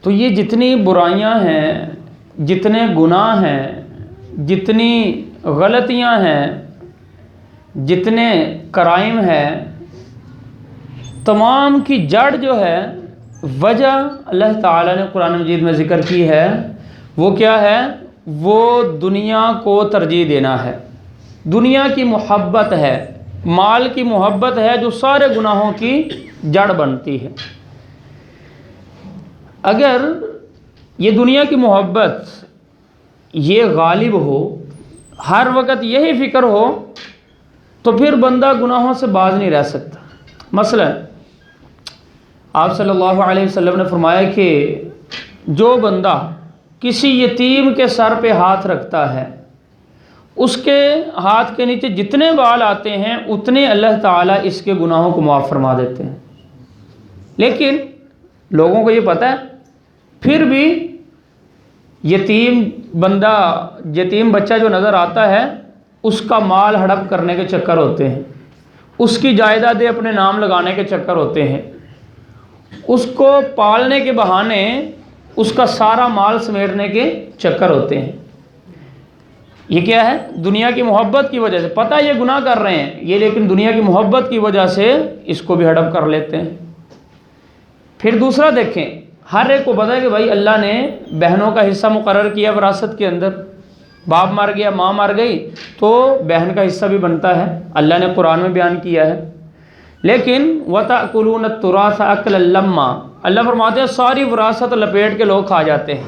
تو یہ جتنی برائیاں ہیں، جتنے گناہ ہیں، جتنی غلطیاں ہیں، جتنے کرائم ہیں، تمام کی جڑ جو ہے، وجہ اللہ تعالیٰ نے قرآن مجید میں ذکر کی ہے، وہ کیا ہے؟ وہ دنیا کو ترجیح دینا ہے، دنیا کی محبت ہے، مال کی محبت ہے، جو سارے گناہوں کی جڑ بنتی ہے۔ اگر یہ دنیا کی محبت یہ غالب ہو، ہر وقت یہی فکر ہو، تو پھر بندہ گناہوں سے باز نہیں رہ سکتا۔ مثلا آپ صلی اللہ علیہ وسلم نے فرمایا کہ جو بندہ کسی یتیم کے سر پہ ہاتھ رکھتا ہے، اس کے ہاتھ کے نیچے جتنے بال آتے ہیں اتنے اللہ تعالیٰ اس کے گناہوں کو معاف فرما دیتے ہیں۔ لیکن لوگوں کو یہ پتہ ہے، پھر بھی یتیم بچہ جو نظر آتا ہے، اس کا مال ہڑپ کرنے کے چکر ہوتے ہیں، اس کی جائیدادیں اپنے نام لگانے کے چکر ہوتے ہیں، اس کو پالنے کے بہانے اس کا سارا مال سمیٹنے کے چکر ہوتے ہیں۔ یہ کیا ہے؟ دنیا کی محبت کی وجہ سے، پتہ یہ گناہ کر رہے ہیں یہ، لیکن دنیا کی محبت کی وجہ سے اس کو بھی ہڑپ کر لیتے ہیں۔ پھر دوسرا دیکھیں، ہر ایک کو پتہ ہے کہ بھائی اللہ نے بہنوں کا حصہ مقرر کیا وراثت کے اندر، باپ مر گیا، ماں مر گئی تو بہن کا حصہ بھی بنتا ہے، اللہ نے قرآن میں بیان کیا ہے۔ لیکن وَتَأْكُلُونَ التُّرَاثَ أَكْلًا لَمًّا، اللہ فرماتے ہیں ساری وراثت لپیٹ کے لوگ کھا جاتے ہیں۔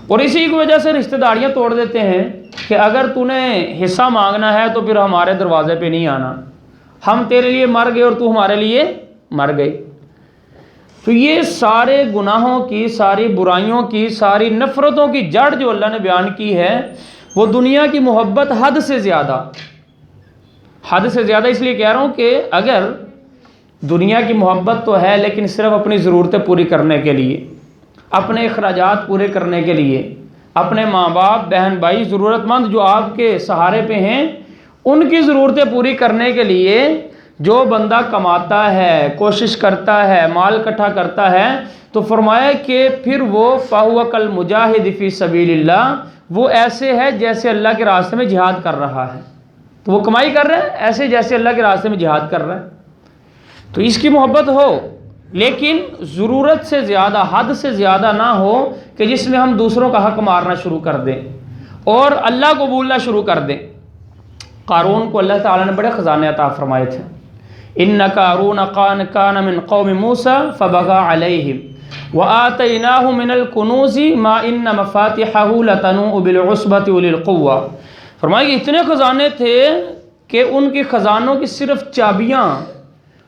اور اسی کی وجہ سے رشتہ داریاں توڑ دیتے ہیں کہ اگر تو نے حصہ مانگنا ہے تو پھر ہمارے دروازے پہ نہیں آنا، ہم تیرے لیے مر گئے اور تو ہمارے لیے مر گئی۔ تو یہ سارے گناہوں کی، ساری برائیوں کی، ساری نفرتوں کی جڑ جو اللہ نے بیان کی ہے، وہ دنیا کی محبت حد سے زیادہ اس لیے کہہ رہا ہوں کہ اگر دنیا کی محبت تو ہے لیکن صرف اپنی ضرورتیں پوری کرنے کے لیے، اپنے اخراجات پورے کرنے کے لیے، اپنے ماں باپ، بہن بھائی، ضرورت مند جو آپ کے سہارے پہ ہیں، ان کی ضرورتیں پوری کرنے کے لیے جو بندہ کماتا ہے، کوشش کرتا ہے، مال اکٹھا کرتا ہے، تو فرمایا کہ پھر وہ فَهُوَ كَالْمُجَاهِدِ فِي سَبِيلِ اللَّهِ، وہ ایسے ہے جیسے اللہ کے راستے میں جہاد کر رہا ہے۔ تو وہ کمائی کر رہا ہے ایسے جیسے اللہ کے راستے میں جہاد کر رہا ہے۔ تو اس کی محبت ہو، لیکن ضرورت سے زیادہ، حد سے زیادہ نہ ہو کہ جس میں ہم دوسروں کا حق مارنا شروع کر دیں اور اللہ کو بھولنا شروع کر دیں۔ قارون کو اللہ تعالیٰ نے بڑے خزانے عطا فرمائے تھے۔ ان قارون کان من قوم موسیٰ فبغى علیہم وآتیناہ من الکنوز ما ان مفاتحہ لتنوء بالعصبۃ اولي القوہ۔ فرمایا کہ اتنے خزانے تھے کہ ان کی خزانوں کی صرف چابیاں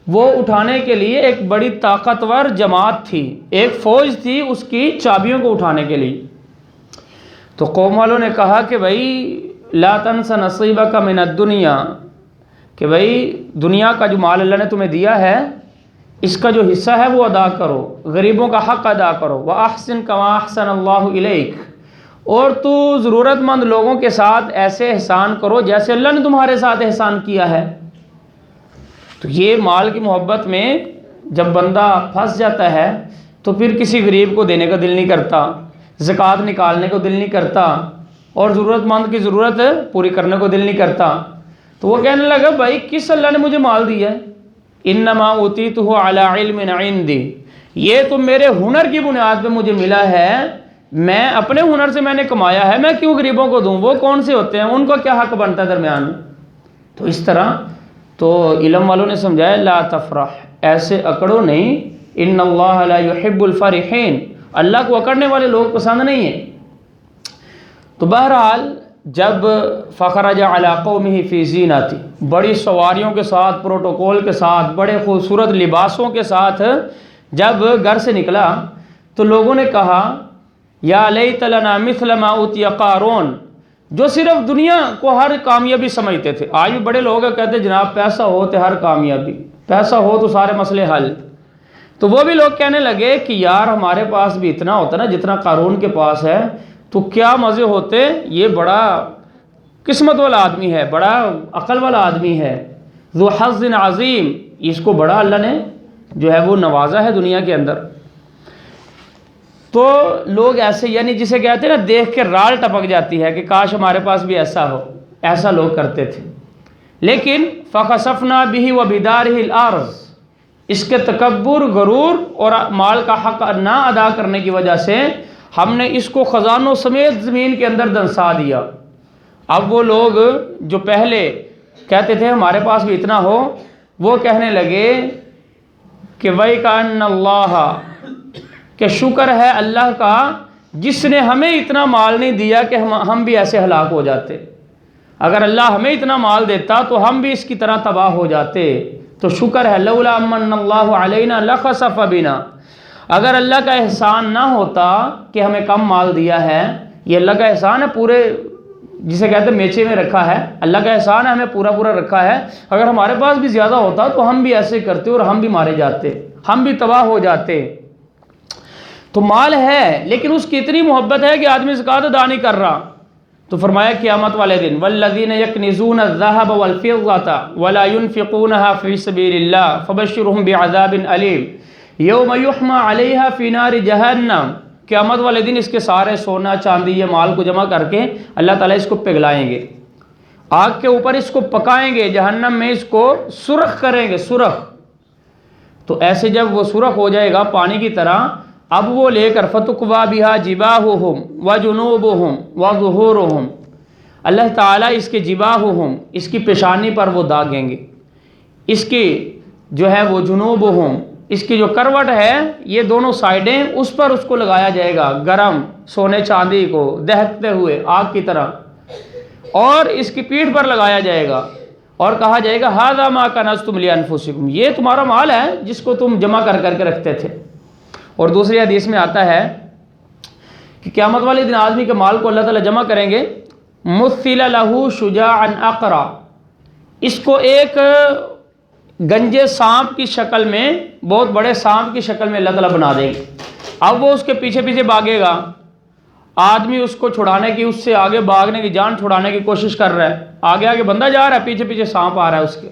وہ اٹھانے کے لیے ایک بڑی طاقتور جماعت تھی، ایک فوج تھی اس کی چابیوں کو اٹھانے کے لیے۔ تو قوم والوں نے کہا کہ بھائی لا تنس نصیبک من الدنیا، کہ بھائی دنیا کا جو مال اللہ نے تمہیں دیا ہے اس کا جو حصہ ہے وہ ادا کرو، غریبوں کا حق ادا کرو، وَأَحْسِن كَمَا أَحْسَنَ اللَّهُ إِلَيْكَ، اور تو ضرورت مند لوگوں کے ساتھ ایسے احسان کرو جیسے اللہ نے تمہارے ساتھ احسان کیا ہے۔ تو یہ مال کی محبت میں جب بندہ پھنس جاتا ہے تو پھر کسی غریب کو دینے کا دل نہیں کرتا، زکوٰۃ نکالنے کو دل نہیں کرتا، اور ضرورت مند کی ضرورت پوری کرنے کو دل نہیں کرتا۔ تو وہ کہنے لگا بھائی کس اللہ نے مجھے مال دیا ہے؟ انما اوتیتہ علی علم عندی، یہ تو میرے ہنر کی بنیاد پہ مجھے ملا ہے، میں اپنے ہنر سے میں نے کمایا ہے، میں کیوں غریبوں کو دوں؟ وہ کون سے ہوتے ہیں؟ ان کو کیا حق بنتا ہے درمیان میں؟ تو اس طرح تو علم والوں نے سمجھایا لا تفرح، ایسے اکڑو نہیں، ان اللہ لا يحب الفرحین، اللہ کو اکڑنے والے لوگ پسند نہیں ہیں۔ تو بہرحال جب فخرج علی قومہ فی زینتی، بڑی سواریوں کے ساتھ، پروٹوکول کے ساتھ، بڑے خوبصورت لباسوں کے ساتھ جب گھر سے نکلا تو لوگوں نے کہا یا لیت لنا مثل ما اوتی قارون، جو صرف دنیا کو ہر کامیابی سمجھتے تھے۔ آج بھی بڑے لوگ کہتے ہیں جناب پیسہ ہو تو ہر کامیابی، پیسہ ہو تو سارے مسئلے حل۔ تو وہ بھی لوگ کہنے لگے کہ یار ہمارے پاس بھی اتنا ہوتا نا جتنا قارون کے پاس ہے تو کیا مزے ہوتے، یہ بڑا قسمت والا آدمی ہے، بڑا عقل والا آدمی ہے، ذو حظ عظیم، اس کو بڑا اللہ نے جو ہے وہ نوازا ہے دنیا کے اندر۔ تو لوگ ایسے یعنی جسے کہتے ہیں نا دیکھ کے رال ٹپک جاتی ہے کہ کاش ہمارے پاس بھی ایسا ہو، ایسا لوگ کرتے تھے۔ لیکن فخسفنا به وبداره الارض، اس کے تکبر، غرور اور مال کا حق نہ ادا کرنے کی وجہ سے ہم نے اس کو خزانوں سمیت زمین کے اندر دنسا دیا۔ اب وہ لوگ جو پہلے کہتے تھے ہمارے پاس بھی اتنا ہو، وہ کہنے لگے کہ وَيْكَأَنَّ اللَّهَ، کہ شکر ہے اللہ کا جس نے ہمیں اتنا مال نہیں دیا کہ ہم بھی ایسے ہلاک ہو جاتے۔ اگر اللہ ہمیں اتنا مال دیتا تو ہم بھی اس کی طرح تباہ ہو جاتے۔ تو شکر ہے لولا امن اللہ علینا لخسف بنا، اگر اللہ کا احسان نہ ہوتا کہ ہمیں کم مال دیا ہے، یہ اللہ کا احسان ہے، پورے جسے کہتے ہیں میچے میں رکھا ہے، اللہ کا احسان ہے ہمیں پورا پورا رکھا ہے، اگر ہمارے پاس بھی زیادہ ہوتا تو ہم بھی ایسے کرتے اور ہم بھی مارے جاتے، ہم بھی تباہ ہو جاتے۔ تو مال ہے لیکن اس کی اتنی محبت ہے کہ آدمی زکوٰۃ ادا نہیں کر رہا۔ تو فرمایا قیامت والے دن والذین یکنزون الذهب والفضة ولا ينفقونها في سبيل الله فبشرهم بعذاب علیم یوم یحمى علیہا فی نار جہنم، قیامت والے دن اس کے سارے سونا چاندی یہ مال کو جمع کر کے اللہ تعالیٰ اس کو پگھلائیں گے، آگ کے اوپر اس کو پکائیں گے، جہنم میں اس کو سرخ کریں گے، سرخ۔ تو ایسے جب وہ سرخ ہو جائے گا پانی کی طرح، اب وہ لے کر فتقوا بہا جباہہم وجنوبہم وظہورہم، اللہ تعالیٰ اس کے جباہہم، اس کی پیشانی پر وہ داغیں گے، اس کی جو ہے وہ جنوبہم، اس کی جو کروٹ ہے یہ دونوں سائیڈیں، اس پر اس کو لگایا جائے گا گرم سونے چاندی کو دہکتے ہوئے آگ کی طرح، اور اس کی پیٹھ پر لگایا جائے گا اور کہا جائے گا ھذا ما کنزتم لانفسکم، یہ تمہارا مال ہے جس کو تم جمع کر کر کے رکھتے تھے۔ اور دوسری حدیث میں آتا ہے کہ قیامت والے دن آدمی کے مال کو اللہ تعالیٰ جمع کریں گے، مثل لہ شجاعا اقرا، اس کو ایک گنجے سانپ کی شکل میں، بہت بڑے سانپ کی شکل میں اللہ تعالیٰ بنا دیں گے۔ اب وہ اس کے پیچھے پیچھے بھاگے گا، آدمی اس کو چھڑانے کی، اس سے آگے بھاگنے کی، جان چھڑانے کی کوشش کر رہا ہے، آگے آگے بندہ جا رہا ہے، پیچھے پیچھے سانپ آ رہا ہے اس کے،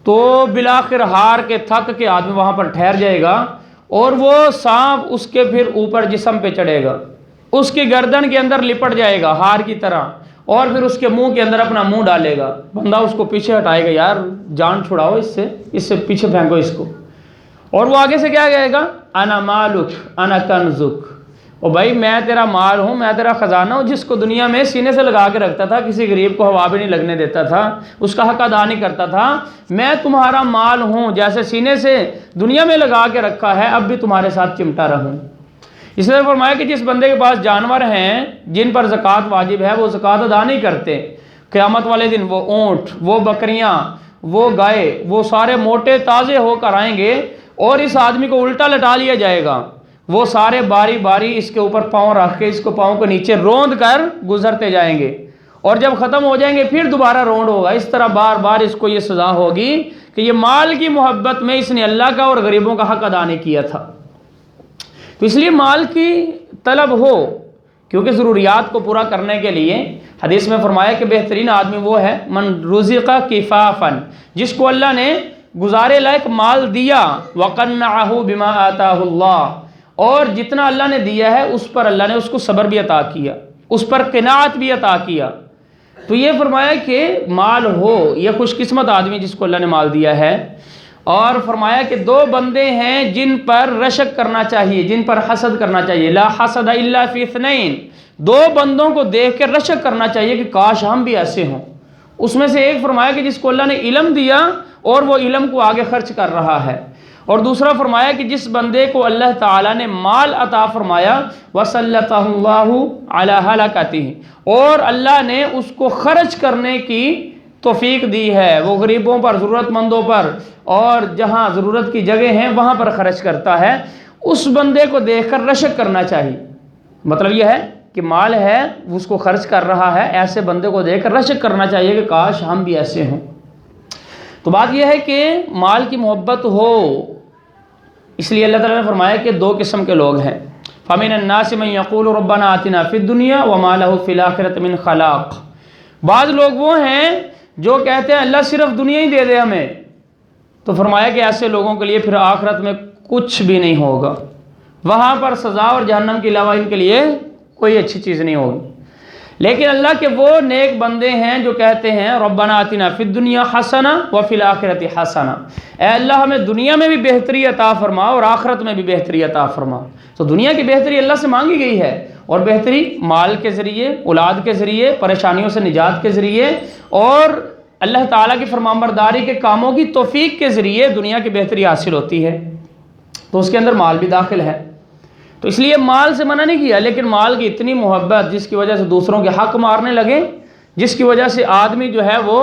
تو بالآخر ہار کے تھک کے آدمی وہاں پر ٹھہر جائے گا، اور وہ سانپ اس کے پھر اوپر جسم پہ چڑھے گا، اس کی گردن کے اندر لپٹ جائے گا ہار کی طرح، اور پھر اس کے منہ کے اندر اپنا منہ ڈالے گا، بندہ اس کو پیچھے ہٹائے گا، یار جان چھڑاؤ اس سے پیچھے پھینکو اس کو، اور وہ آگے سے کیا کہے گا انا مالک انا کنزک، او بھائی میں تیرا مال ہوں، میں تیرا خزانہ ہوں، جس کو دنیا میں سینے سے لگا کے رکھتا تھا، کسی غریب کو ہوا بھی نہیں لگنے دیتا تھا، اس کا حق ادا نہیں کرتا تھا، میں تمہارا مال ہوں، جیسے سینے سے دنیا میں لگا کے رکھا ہے اب بھی تمہارے ساتھ چمٹا رہوں۔ اس لیے فرمایا کہ جس بندے کے پاس جانور ہیں جن پر زکوٰۃ واجب ہے وہ زکوٰۃ ادا نہیں کرتے، قیامت والے دن وہ اونٹ، وہ بکریاں، وہ گائے، وہ سارے موٹے تازے ہو کر آئیں گے، اور اس آدمی کو الٹا لٹا لیا جائے گا، وہ سارے باری باری اس کے اوپر پاؤں رکھ کے اس کو پاؤں کو نیچے روند کر گزرتے جائیں گے، اور جب ختم ہو جائیں گے پھر دوبارہ روند ہوگا، اس طرح بار بار اس کو یہ سزا ہوگی کہ یہ مال کی محبت میں اس نے اللہ کا اور غریبوں کا حق ادا نہیں کیا تھا۔ تو اس لیے مال کی طلب ہو، کیونکہ ضروریات کو پورا کرنے کے لیے حدیث میں فرمایا کہ بہترین آدمی وہ ہے من رزق کفافا، جس کو اللہ نے گزارے لائق مال دیا، وقنعہ بما آتاہ اللہ، اور جتنا اللہ نے دیا ہے اس پر اللہ نے اس کو صبر بھی عطا کیا، اس پر قناعت بھی عطا کیا۔ تو یہ فرمایا کہ مال ہو، یہ خوش قسمت آدمی جس کو اللہ نے مال دیا ہے۔ اور فرمایا کہ دو بندے ہیں جن پر رشک کرنا چاہیے، جن پر حسد کرنا چاہیے، لا حسد الا فی اثنین، دو بندوں کو دیکھ کے رشک کرنا چاہیے کہ کاش ہم بھی ایسے ہوں۔ اس میں سے ایک فرمایا کہ جس کو اللہ نے علم دیا اور وہ علم کو آگے خرچ کر رہا ہے، اور دوسرا فرمایا کہ جس بندے کو اللہ تعالیٰ نے مال عطا فرمایا وَسَلَّطَهُ اللَّهُ عَلَى هَلَكَتِهِ، اور اللہ نے اس کو خرچ کرنے کی توفیق دی ہے، وہ غریبوں پر، ضرورت مندوں پر، اور جہاں ضرورت کی جگہ ہیں وہاں پر خرچ کرتا ہے، اس بندے کو دیکھ کر رشک کرنا چاہیے۔ مطلب یہ ہے کہ مال ہے اس کو خرچ کر رہا ہے، ایسے بندے کو دیکھ کر رشک کرنا چاہیے کہ کاش ہم بھی ایسے ہوں۔ تو بات یہ ہے کہ مال کی محبت ہو، اس لیے اللہ تعالیٰ نے فرمایا کہ دو قسم کے لوگ ہیں، فَمِنَ النَّاسِ مَن يَقُولُ رَبَّنَا آتِنَا فِي الدُّنْيَا وَمَا لَهُ فِي الْآخِرَةِ مِنْ خَلَاقٍ، بعض لوگ وہ ہیں جو کہتے ہیں اللہ صرف دنیا ہی دے دے ہمیں، تو فرمایا کہ ایسے لوگوں کے لیے پھر آخرت میں کچھ بھی نہیں ہوگا، وہاں پر سزا اور جہنم کے علاوہ ان کے لیے کوئی اچھی چیز نہیں ہوگی۔ لیکن اللہ کے وہ نیک بندے ہیں جو کہتے ہیں ربنا آتنا فی الدنیا حسنہ وفی الآخرۃ حسنہ، اے اللہ ہمیں دنیا میں بھی بہتری عطا فرما اور آخرت میں بھی بہتری عطا فرما۔ تو دنیا کی بہتری اللہ سے مانگی گئی ہے، اور بہتری مال کے ذریعے، اولاد کے ذریعے، پریشانیوں سے نجات کے ذریعے، اور اللہ تعالیٰ کی فرمانبرداری کے کاموں کی توفیق کے ذریعے دنیا کی بہتری حاصل ہوتی ہے۔ تو اس کے اندر مال بھی داخل ہے، تو اس لیے مال سے منع نہیں کیا، لیکن مال کی اتنی محبت جس کی وجہ سے دوسروں کے حق مارنے لگے، جس کی وجہ سے آدمی جو ہے وہ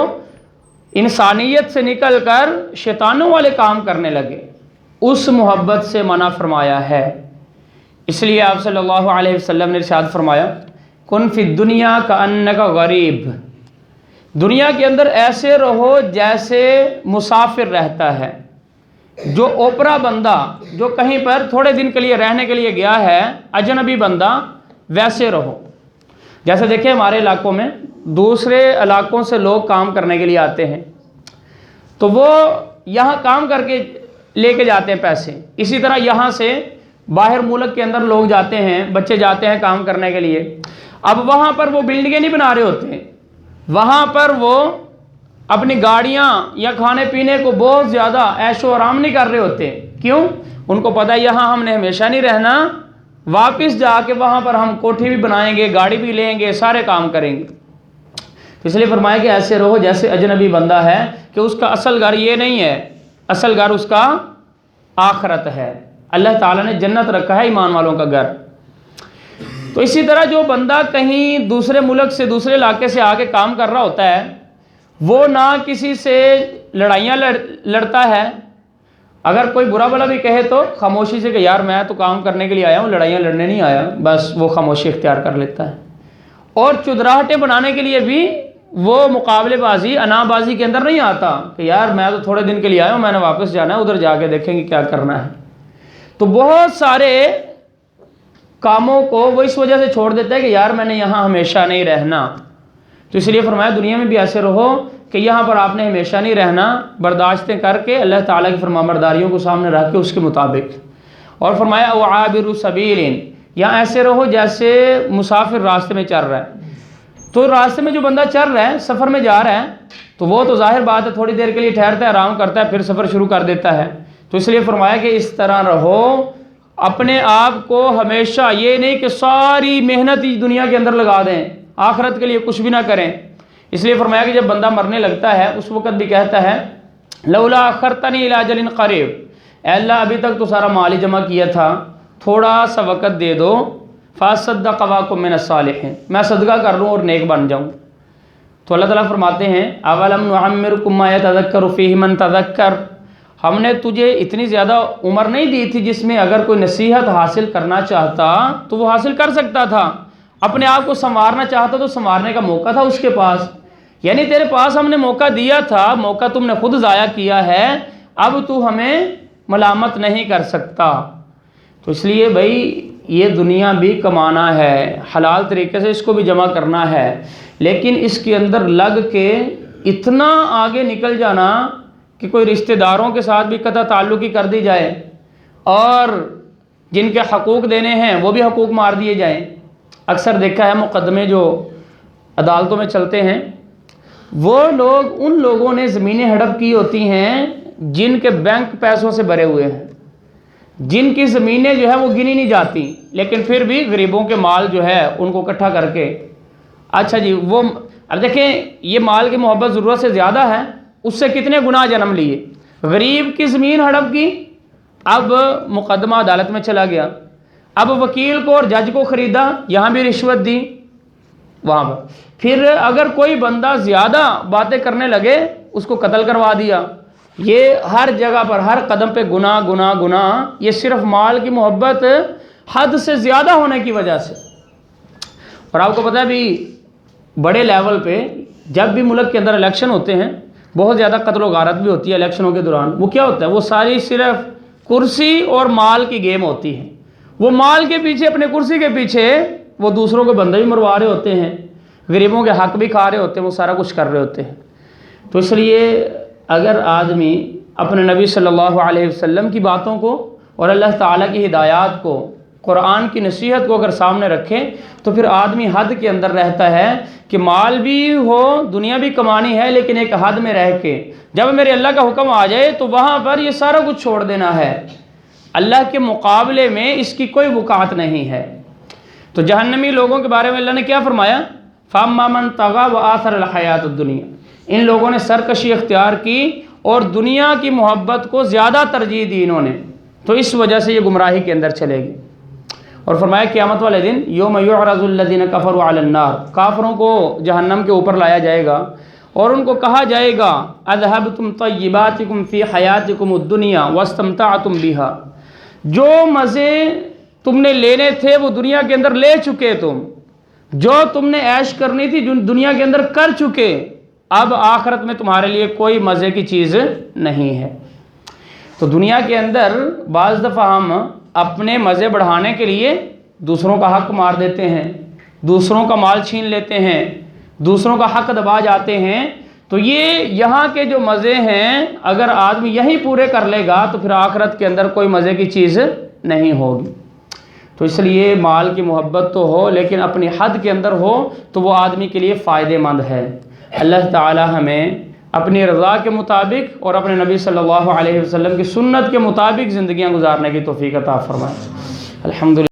انسانیت سے نکل کر شیطانوں والے کام کرنے لگے، اس محبت سے منع فرمایا ہے۔ اس لیے آپ صلی اللہ علیہ وسلم نے ارشاد فرمایا کن فی الدنیا کأنک غریب، دنیا کے اندر ایسے رہو جیسے مسافر رہتا ہے، جو اوپرا بندہ جو کہیں پر تھوڑے دن کے لیے رہنے کے لیے گیا ہے، اجنبی بندہ، ویسے رہو۔ جیسے دیکھیں ہمارے علاقوں میں دوسرے علاقوں سے لوگ کام کرنے کے لیے آتے ہیں، تو وہ یہاں کام کر کے لے کے جاتے ہیں پیسے، اسی طرح یہاں سے باہر ملک کے اندر لوگ جاتے ہیں، بچے جاتے ہیں کام کرنے کے لیے۔ اب وہاں پر وہ بلڈنگیں نہیں بنا رہے ہوتے، وہاں پر وہ اپنی گاڑیاں یا کھانے پینے کو بہت زیادہ عیش و آرام نہیں کر رہے ہوتے۔ کیوں؟ ان کو پتہ ہے یہاں ہم نے ہمیشہ نہیں رہنا، واپس جا کے وہاں پر ہم کوٹھی بھی بنائیں گے، گاڑی بھی لیں گے، سارے کام کریں گے۔ اس لیے فرمایا کہ ایسے رہو جیسے اجنبی بندہ ہے، کہ اس کا اصل گھر یہ نہیں ہے، اصل گھر اس کا آخرت ہے۔ اللہ تعالیٰ نے جنت رکھا ہے ایمان والوں کا گھر۔ تو اسی طرح جو بندہ کہیں دوسرے ملک سے، دوسرے علاقے سے آ کے کام کر رہا ہوتا ہے، وہ نہ کسی سے لڑائیاں لڑتا ہے، اگر کوئی برا بلا بھی کہے تو خاموشی سے کہ یار میں تو کام کرنے کے لیے آیا ہوں، لڑائیاں لڑنے نہیں آیا، بس وہ خاموشی اختیار کر لیتا ہے۔ اور چدراہٹیں بنانے کے لیے بھی وہ مقابلے بازی، انا بازی کے اندر نہیں آتا کہ یار میں تو تھوڑے دن کے لیے آیا ہوں، میں نے واپس جانا ہے، ادھر جا کے دیکھیں گے کیا کرنا ہے۔ تو بہت سارے کاموں کو وہ اس وجہ سے چھوڑ دیتا ہے کہ یار میں نے یہاں ہمیشہ نہیں رہنا۔ تو اس لیے فرمایا دنیا میں بھی ایسے رہو کہ یہاں پر آپ نے ہمیشہ نہیں رہنا، برداشتیں کر کے اللہ تعالیٰ کی فرمانبرداریوں کو سامنے رکھ کے اس کے مطابق۔ اور فرمایا او عابر سبیل، یہاں ایسے رہو جیسے مسافر راستے میں چل رہا ہے۔ تو راستے میں جو بندہ چل رہا ہے، سفر میں جا رہا ہے، تو وہ تو ظاہر بات ہے تھوڑی دیر کے لیے ٹھہرتا ہے، آرام کرتا ہے، پھر سفر شروع کر دیتا ہے۔ تو اس لیے فرمایا کہ اس طرح رہو، اپنے آپ کو ہمیشہ یہ نہیں کہ ساری محنت ہی دنیا کے اندر لگا دیں، آخرت کے لیے کچھ بھی نہ کریں۔ اس لیے فرمایا کہ جب بندہ مرنے لگتا ہے اس وقت بھی کہتا ہے لولا اخرتنی الی اجل قریب، اے اللہ ابھی تک تو سارا مال ہی جمع کیا تھا، تھوڑا سا وقت دے دو، فاصدق واکم من الصالحین، میں صدقہ کر لوں اور نیک بن جاؤں۔ تو اللہ تعالیٰ فرماتے ہیں اولم نعمرکم ما یتذکر فیہ من تذکر، ہم نے تجھے اتنی زیادہ عمر نہیں دی تھی جس میں اگر کوئی نصیحت حاصل کرنا چاہتا تو وہ حاصل کر سکتا تھا، اپنے آپ کو سنوارنا چاہتا تو سنوارنے کا موقع تھا اس کے پاس، یعنی تیرے پاس ہم نے موقع دیا تھا، موقع تم نے خود ضائع کیا ہے، اب تو ہمیں ملامت نہیں کر سکتا۔ تو اس لیے بھائی یہ دنیا بھی کمانا ہے، حلال طریقے سے اس کو بھی جمع کرنا ہے، لیکن اس کے اندر لگ کے اتنا آگے نکل جانا کہ کوئی رشتہ داروں کے ساتھ بھی قطع تعلقی کر دی جائے، اور جن کے حقوق دینے ہیں وہ بھی حقوق مار دیے جائیں۔ اکثر دیکھا ہے مقدمے جو عدالتوں میں چلتے ہیں، وہ لوگ، ان لوگوں نے زمینیں ہڑپ کی ہوتی ہیں جن کے بینک پیسوں سے بھرے ہوئے ہیں، جن کی زمینیں جو ہے وہ گنی نہیں جاتی، لیکن پھر بھی غریبوں کے مال جو ہے ان کو اکٹھا کر کے، اچھا جی وہ اب دیکھیں یہ مال کی محبت ضرورت سے زیادہ ہے، اس سے کتنے گناہ جنم لیے۔ غریب کی زمین ہڑپ کی، اب مقدمہ عدالت میں چلا گیا، اب وکیل کو اور جج کو خریدا، یہاں بھی رشوت دی وہاں پر، پھر اگر کوئی بندہ زیادہ باتیں کرنے لگے اس کو قتل کروا دیا۔ یہ ہر جگہ پر ہر قدم پہ گناہ گناہ گناہ، یہ صرف مال کی محبت حد سے زیادہ ہونے کی وجہ سے۔ اور آپ کو پتہ ہے بھی بڑے لیول پہ جب بھی ملک کے اندر الیکشن ہوتے ہیں بہت زیادہ قتل و غارت بھی ہوتی ہے الیکشنوں کے دوران۔ وہ کیا ہوتا ہے؟ وہ ساری صرف کرسی اور مال کی گیم ہوتی ہے، وہ مال کے پیچھے، اپنے کرسی کے پیچھے وہ دوسروں کو بندے بھی مروا رہے ہوتے ہیں، غریبوں کے حق بھی کھا رہے ہوتے ہیں، وہ سارا کچھ کر رہے ہوتے ہیں۔ تو اس لیے اگر آدمی اپنے نبی صلی اللہ علیہ وسلم کی باتوں کو اور اللہ تعالیٰ کی ہدایات کو، قرآن کی نصیحت کو اگر سامنے رکھے تو پھر آدمی حد کے اندر رہتا ہے کہ مال بھی ہو، دنیا بھی کمانی ہے، لیکن ایک حد میں رہ کے جب میرے اللہ کا حکم آ جائے تو وہاں پر یہ سارا کچھ چھوڑ دینا ہے، اللہ کے مقابلے میں اس کی کوئی وقعت نہیں ہے۔ تو جہنمی لوگوں کے بارے میں اللہ نے کیا فرمایا؟ فَأَمَّا مَن طَغَىٰ وَآثَرَ الْحَيَاةَ الدُّنْيَا، ان لوگوں نے سرکشی اختیار کی اور دنیا کی محبت کو زیادہ ترجیح دی انہوں نے، تو اس وجہ سے یہ گمراہی کے اندر چلے گی۔ اور فرمایا قیامت والے دن یوم یعرض الذین کفروا علی النار، کافروں کو جہنم کے اوپر لایا جائے گا اور ان کو کہا جائے گا اذهبتم طیباتکم فی حیاتکم الدنیا واستمتعتم بها، جو مزے تم نے لینے تھے وہ دنیا کے اندر لے چکے، جو تم نے عیش کرنی تھی جو دنیا کے اندر کر چکے، اب آخرت میں تمہارے لیے کوئی مزے کی چیز نہیں ہے۔ تو دنیا کے اندر بعض دفعہ ہم اپنے مزے بڑھانے کے لیے دوسروں کا حق مار دیتے ہیں، دوسروں کا مال چھین لیتے ہیں، دوسروں کا حق دبا جاتے ہیں، تو یہ یہاں کے جو مزے ہیں اگر آدمی یہی پورے کر لے گا تو پھر آخرت کے اندر کوئی مزے کی چیز نہیں ہوگی۔ تو اس لیے مال کی محبت تو ہو لیکن اپنی حد کے اندر ہو تو وہ آدمی کے لیے فائدہ مند ہے۔ اللہ تعالی ہمیں اپنی رضا کے مطابق اور اپنے نبی صلی اللہ علیہ وسلم کی سنت کے مطابق زندگیاں گزارنے کی توفیق عطا فرمائے۔ الحمدللہ۔